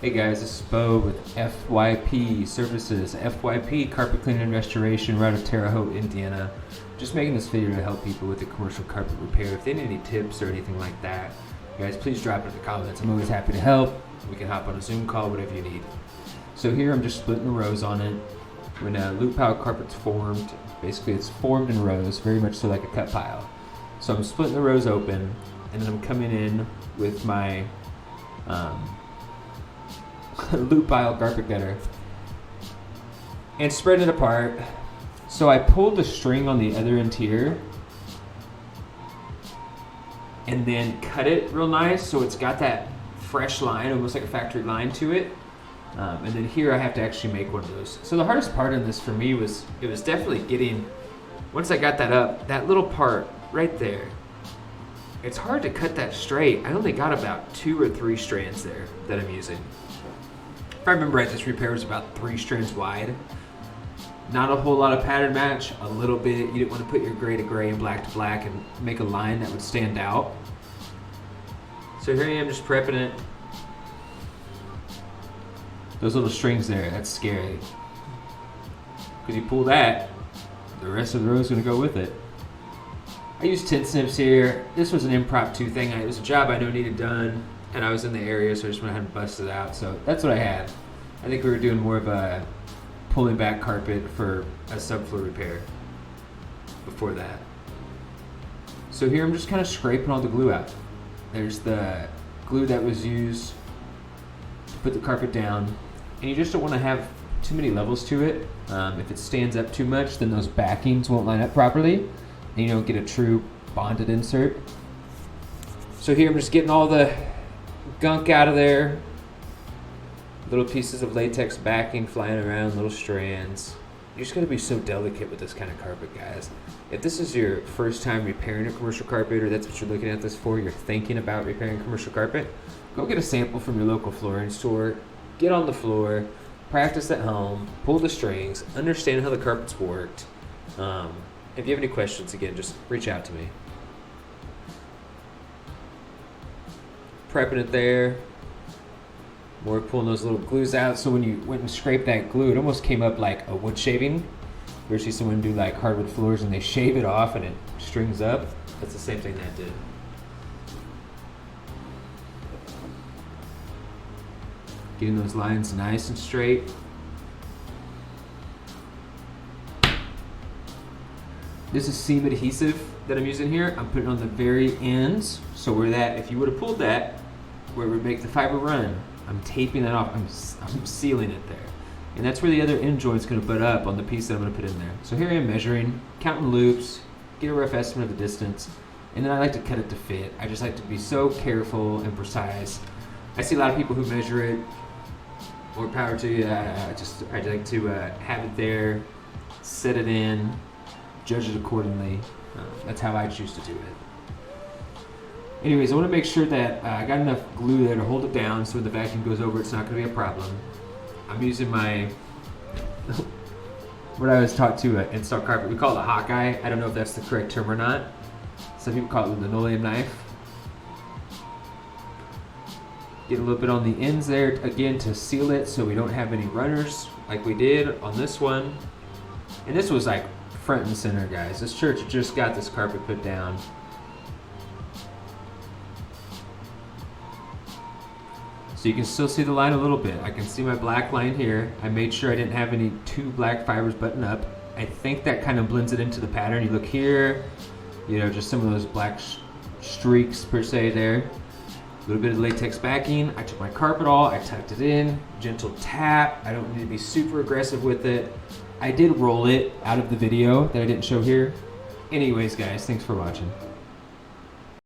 Hey guys, this is Bo with FYP Services, FYP Carpet Cleaning and Restoration, right out of Terre Haute, Indiana. Just making this video to help people with the commercial carpet repair. If they need any tips or anything like that, guys, please drop it in the comments. I'm always happy to help. We can hop on a Zoom call, whatever you need. So here I'm just splitting the rows on it. When a loop pile carpet's formed, basically it's formed in rows, very much so like a cut pile. So I'm splitting the rows open, and then I'm coming in with my loop pile carpet gutter and spreading it apart. So I pulled the string on the other end here and then cut it real nice so it's got that fresh line, almost like a factory line to it. And then here I have to actually make one of those. So the hardest part in this for me was, it was definitely getting, once I got that up, that little part right there, it's hard to cut that straight. I only got about 2 or 3 strands there that I'm using. If I remember right, this repair was about 3 strands wide. Not a whole lot of pattern match, a little bit. You didn't want to put your gray to gray and black to black and make a line that would stand out. So here I am just prepping it. Those little strings there, that's scary. Because you pull that, the rest of the row is going to go with it. I used tin snips here. This was an impromptu thing. It was a job I know needed done, and I was in the area, so I just went ahead and busted it out. So that's what I had. I think we were doing more of a pulling back carpet for a subfloor repair before that. So here I'm just kind of scraping all the glue out. There's the glue that was used to put the carpet down, and you just don't want to have too many levels to it. If it stands up too much, then those backings won't line up properly, and you don't get a true bonded insert. So here I'm just getting all the gunk out of there. Little pieces of latex backing flying around, little strands. You just gotta be so delicate with this kind of carpet, guys. If this is your first time repairing a commercial carpet, or that's what you're looking at this for, you're thinking about repairing commercial carpet, go get a sample from your local flooring store, get on the floor, practice at home, pull the strings, understand how the carpet's worked. If you have any questions, again, just reach out to me. Prepping it there. More pulling those little glues out. So when you went and scraped that glue, it almost came up like a wood shaving. You ever see someone do like hardwood floors and they shave it off and it strings up? That's the same thing that did. Getting those lines nice and straight. This is seam adhesive that I'm using here. I'm putting it on the very ends. So where that, if you would have pulled that, where it would make the fiber run, I'm taping that off. I'm sealing it there. And that's where the other end joint's gonna butt up on the piece that I'm gonna put in there. So here I am measuring, counting loops, get a rough estimate of the distance, and then I like to cut it to fit. I just like to be so careful and precise. I see a lot of people who measure it. More power to you. I like to have it there, set it in, judge it accordingly. That's how I choose to do it. Anyways, I want to make sure that I got enough glue there to hold it down so when the vacuum goes over, it's not going to be a problem. I'm using my, what I was taught to install carpet. We call it a Hawkeye. I don't know if that's the correct term or not. Some people call it a linoleum knife. Get a little bit on the ends there, again, to seal it so we don't have any runners like we did on this one. And this was like front and center, guys. This church just got this carpet put down. So you can still see the line a little bit. I can see my black line here. I made sure I didn't have any 2 black fibers button up. I think that kind of blends it into the pattern. You look here, you know, just some of those black streaks per se there. A little bit of latex backing. I took my carpet all, I tucked it in, gentle tap. I don't need to be super aggressive with it. I did roll it out of the video that I didn't show here. Anyways, guys, thanks for watching.